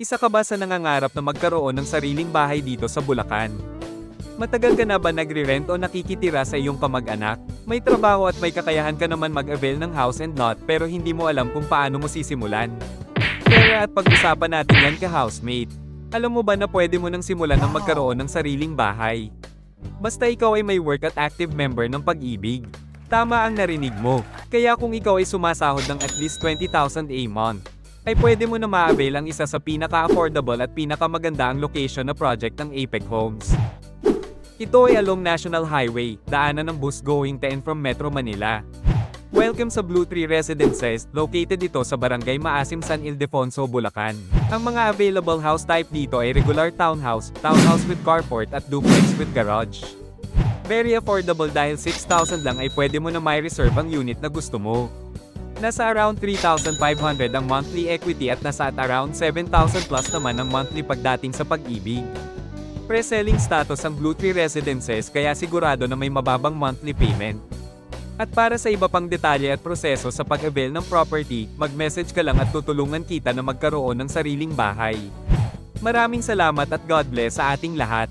Isa ka ba sa nangangarap na magkaroon ng sariling bahay dito sa Bulacan? Matagal ka na ba nagre-rent o nakikitira sa iyong kamag-anak? May trabaho at may kakayahan ka naman mag-avail ng house and lot pero hindi mo alam kung paano mo sisimulan. Kaya at pag-usapan natin yan ka-housemate. Alam mo ba na pwede mo nang simulan ng magkaroon ng sariling bahay? Basta ikaw ay may work at active member ng Pag-ibig. Tama ang narinig mo. Kaya kung ikaw ay sumasahod ng at least 20,000 a month, ay pwede mo na ma-avail ang isa sa pinaka-affordable at pinakamaganda ang location na project ng Apex Homes. Ito ay along National Highway, daanan ng bus going to and from Metro Manila. Welcome sa Blue Tree Residences, located ito sa Barangay Maasim, San Ildefonso, Bulacan. Ang mga available house type dito ay regular townhouse, townhouse with carport at duplex with garage. Very affordable dahil 6,000 lang ay pwede mo na may reserve ang unit na gusto mo. Nasa around 3,500 ang monthly equity at nasa at around 7,000 plus naman ang monthly pagdating sa Pag-ibig. Pre-selling status ang Blue Tree Residences kaya sigurado na may mababang monthly payment. At para sa iba pang detalye at proseso sa pag-avail ng property, mag-message ka lang at tutulungan kita na magkaroon ng sariling bahay. Maraming salamat at God bless sa ating lahat.